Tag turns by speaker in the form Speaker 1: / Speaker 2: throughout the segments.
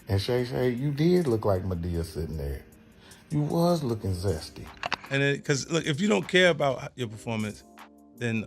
Speaker 1: And Shay, you did look like Madea sitting there. You was looking zesty.
Speaker 2: And because look, if you don't care about your performance, then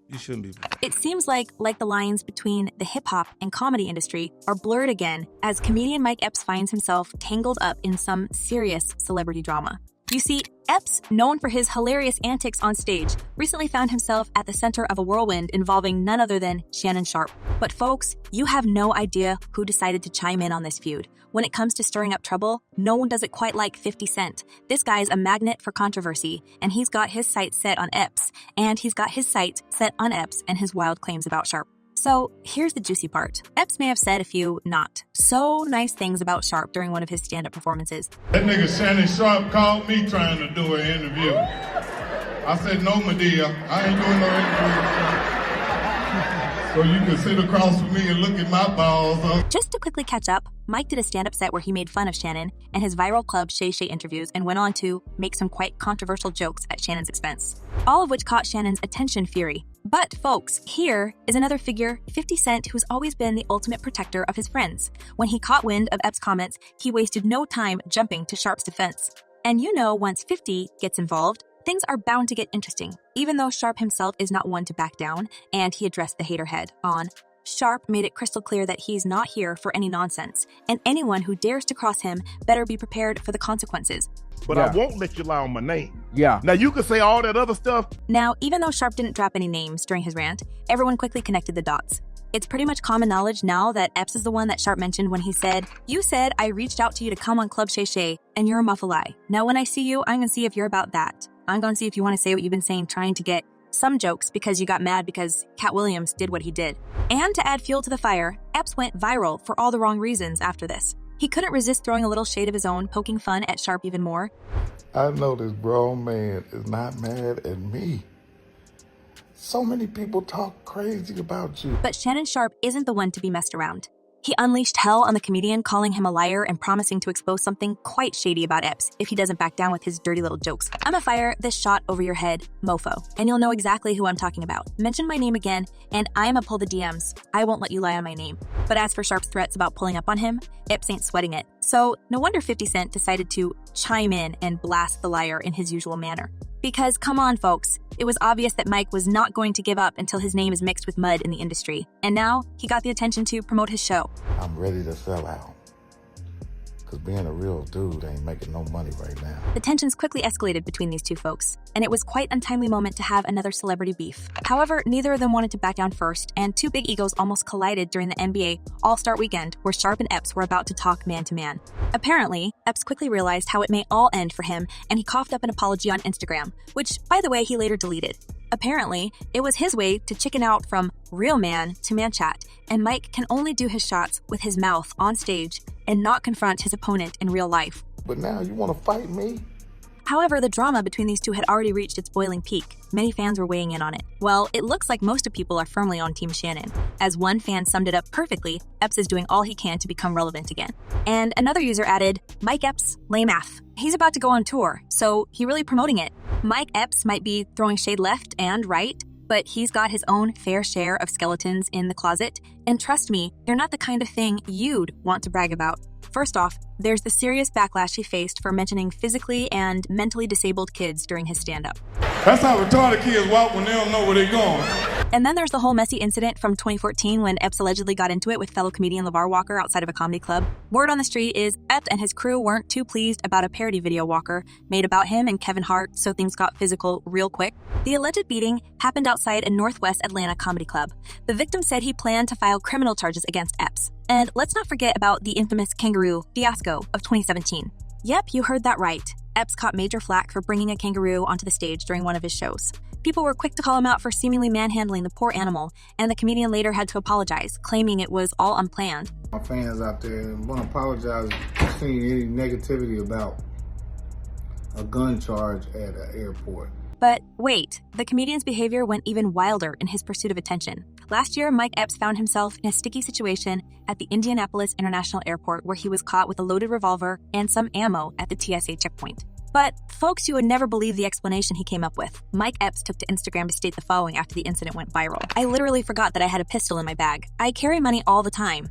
Speaker 2: you shouldn't be.
Speaker 3: It seems like the lines between the hip-hop and comedy industry are blurred again as comedian Mike Epps finds himself tangled up in some serious celebrity drama. You see, Epps, known for his hilarious antics on stage, recently found himself at the center of a whirlwind involving none other than Shannon Sharpe. But folks, you have no idea who decided to chime in on this feud. When it comes to stirring up trouble, no one does it quite like 50 Cent. This guy's a magnet for controversy, and he's got his sights set on Epps, and he's got his sights set on Epps and his wild claims about Sharpe. So here's the juicy part. Epps may have said a few not so nice things about Sharpe during one of his stand-up performances.
Speaker 4: That nigga Shannon Sharpe called me trying to do an interview. I said, no, Madea, I ain't doing no interview. So you can sit across from me and look at my balls.
Speaker 3: Just to quickly catch up, Mike did a stand-up set where he made fun of Shannon and his viral club Shay Shay interviews and went on to make some quite controversial jokes at Shannon's expense, all of which caught Shannon's attention fury. But folks, here is another figure, 50 Cent, who's always been the ultimate protector of his friends. When he caught wind of Epps' comments, he wasted no time jumping to Sharpe's defense. And you know, once 50 gets involved, things are bound to get interesting, even though Sharpe himself is not one to back down, and he addressed the hater head on. Sharpe made it crystal clear that he's not here for any nonsense, and anyone who dares to cross him better be prepared for the consequences.
Speaker 5: But I won't let you lie on my name.
Speaker 6: Yeah.
Speaker 5: Now you can say all that other stuff.
Speaker 3: Now, even though Sharpe didn't drop any names during his rant, everyone quickly connected the dots. It's pretty much common knowledge now that Epps is the one that Sharpe mentioned when he said, "You said I reached out to you to come on Club Shay Shay, and you're a muffalai. Now when I see you, I'm gonna see if you're about that. I'm gonna see if you want to say what you've been saying, trying to get some jokes because you got mad because Cat Williams did what he did." And to add fuel to the fire, Epps went viral for all the wrong reasons after this. He couldn't resist throwing a little shade of his own, poking fun at Sharpe even more.
Speaker 1: I know this grown man is not mad at me. So many people talk crazy about you.
Speaker 3: But Shannon Sharpe isn't the one to be messed around. He unleashed hell on the comedian, calling him a liar and promising to expose something quite shady about Epps if he doesn't back down with his dirty little jokes. I'ma fire this shot over your head, mofo, and you'll know exactly who I'm talking about. Mention my name again, and I'ma pull the DMs. I won't let you lie on my name. But as for Sharpe's threats about pulling up on him, Epps ain't sweating it. So no wonder 50 Cent decided to chime in and blast the liar in his usual manner. Because come on, folks, it was obvious that Mike was not going to give up until his name is mixed with mud in the industry. And now he got the attention to promote his show.
Speaker 1: I'm ready to sell out. Because being a real dude ain't making no money right now.
Speaker 3: The tensions quickly escalated between these two folks, and it was quite an untimely moment to have another celebrity beef. However, neither of them wanted to back down first, and two big egos almost collided during the NBA All-Star Weekend, where Sharpe and Epps were about to talk man-to-man. Apparently, Epps quickly realized how it may all end for him, and he coughed up an apology on Instagram, which, by the way, he later deleted. Apparently, it was his way to chicken out from real man to man chat, and Mike can only do his shots with his mouth on stage and not confront his opponent in real life.
Speaker 1: But now you want to fight me?
Speaker 3: However, the drama between these two had already reached its boiling peak. Many fans were weighing in on it. Well, it looks like most of people are firmly on Team Shannon. As one fan summed it up perfectly, Epps is doing all he can to become relevant again. And another user added, "Mike Epps, lame af. He's about to go on tour, so he really promoting it." Mike Epps might be throwing shade left and right, but he's got his own fair share of skeletons in the closet. And trust me, they're not the kind of thing you'd want to brag about. First off, there's the serious backlash he faced for mentioning physically and mentally disabled kids during his stand-up.
Speaker 4: That's how retarded kids walk when they don't know where they're going.
Speaker 3: And then there's the whole messy incident from 2014 when Epps allegedly got into it with fellow comedian LeVar Walker outside of a comedy club. Word on the street is Epps and his crew weren't too pleased about a parody video Walker made about him and Kevin Hart, so things got physical real quick. The alleged beating happened outside a Northwest Atlanta comedy club. The victim said he planned to file criminal charges against Epps. And let's not forget about the infamous kangaroo fiasco of 2017. Yep, you heard that right. Epps caught major flack for bringing a kangaroo onto the stage during one of his shows. People were quick to call him out for seemingly manhandling the poor animal, and the comedian later had to apologize, claiming it was all unplanned.
Speaker 7: My fans out there want to apologize for seeing any negativity about a gun charge at an airport.
Speaker 3: But wait, the comedian's behavior went even wilder in his pursuit of attention. Last year, Mike Epps found himself in a sticky situation at the Indianapolis International Airport where he was caught with a loaded revolver and some ammo at the TSA checkpoint. But folks, you would never believe the explanation he came up with. Mike Epps took to Instagram to state the following after the incident went viral. "I literally forgot that I had a pistol in my bag. I carry money all the time.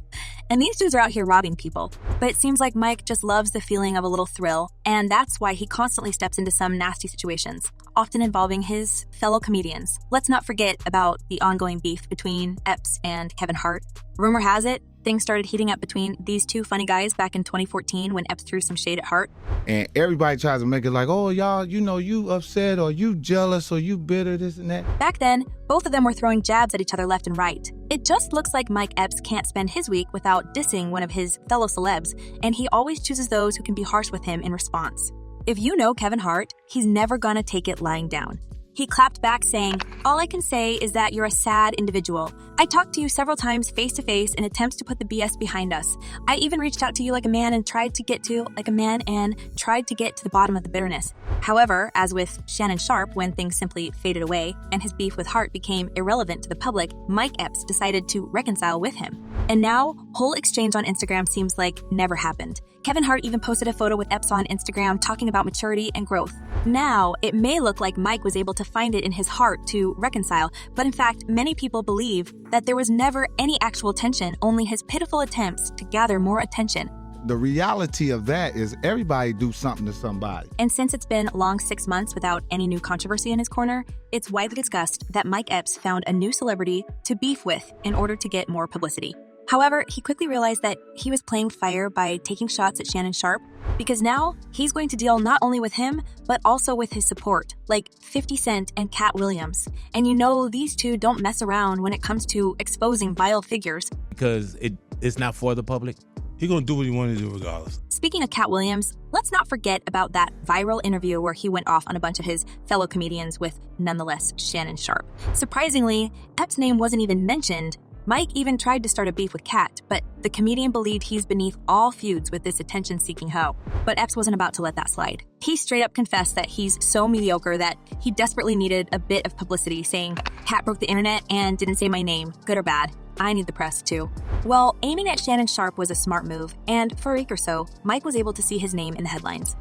Speaker 3: And these dudes are out here robbing people." But it seems like Mike just loves the feeling of a little thrill, and that's why he constantly steps into some nasty situations, often involving his fellow comedians. Let's not forget about the ongoing beef between Epps and Kevin Hart. Rumor has it, things started heating up between these two funny guys back in 2014 when Epps threw some shade at Hart.
Speaker 6: And everybody tries to make it like, oh, y'all, you upset or you jealous or you bitter, this and that.
Speaker 3: Back then, both of them were throwing jabs at each other left and right. It just looks like Mike Epps can't spend his week without dissing one of his fellow celebs, and he always chooses those who can be harsh with him in response. If you know Kevin Hart, he's never gonna take it lying down. He clapped back saying, "All I can say is that you're a sad individual. I talked to you several times face to face in attempts to put the BS behind us. I even reached out to you like a man and tried to get to the bottom of the bitterness." However, as with Shannon Sharpe, when things simply faded away and his beef with Hart became irrelevant to the public, Mike Epps decided to reconcile with him. And now, whole exchange on Instagram seems like never happened. Kevin Hart even posted a photo with Epps on Instagram talking about maturity and growth. Now, it may look like Mike was able to find it in his heart to reconcile, but in fact, many people believe that there was never any actual tension, only his pitiful attempts to gather more attention.
Speaker 6: The reality of that is everybody do something to somebody.
Speaker 3: And since it's been a long 6 months without any new controversy in his corner, it's widely discussed that Mike Epps found a new celebrity to beef with in order to get more publicity. However, he quickly realized that he was playing with fire by taking shots at Shannon Sharpe, because now he's going to deal not only with him, but also with his support, like 50 Cent and Cat Williams. And you know these two don't mess around when it comes to exposing vile figures.
Speaker 8: Because it's not for the public.
Speaker 2: He gonna do what he wanted to do regardless.
Speaker 3: Speaking of Cat Williams, let's not forget about that viral interview where he went off on a bunch of his fellow comedians with, nonetheless, Shannon Sharpe. Surprisingly, Epps' name wasn't even mentioned. Mike even tried to start a beef with Cat, but the comedian believed he's beneath all feuds with this attention-seeking hoe. But Epps wasn't about to let that slide. He straight up confessed that he's so mediocre that he desperately needed a bit of publicity, saying, "Cat broke the internet and didn't say my name, good or bad. I need the press too." Well, aiming at Shannon Sharpe was a smart move, and for a week or so, Mike was able to see his name in the headlines.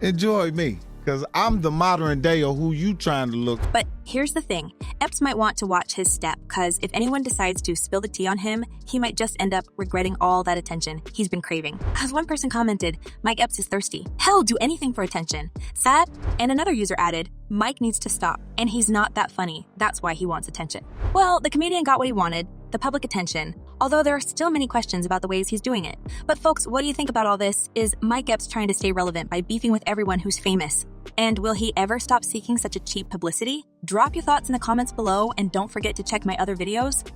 Speaker 6: Enjoy me, because I'm the modern day of who you trying to look.
Speaker 3: But here's the thing, Epps might want to watch his step, because if anyone decides to spill the tea on him, he might just end up regretting all that attention he's been craving. As one person commented, Mike Epps is thirsty. Hell, do anything for attention. Sad? And another user added, Mike needs to stop, and he's not that funny. That's why he wants attention. Well, the comedian got what he wanted, the public attention, although there are still many questions about the ways he's doing it. But folks, what do you think about all this? Is Mike Epps trying to stay relevant by beefing with everyone who's famous? And will he ever stop seeking such a cheap publicity? Drop your thoughts in the comments below, and don't forget to check my other videos.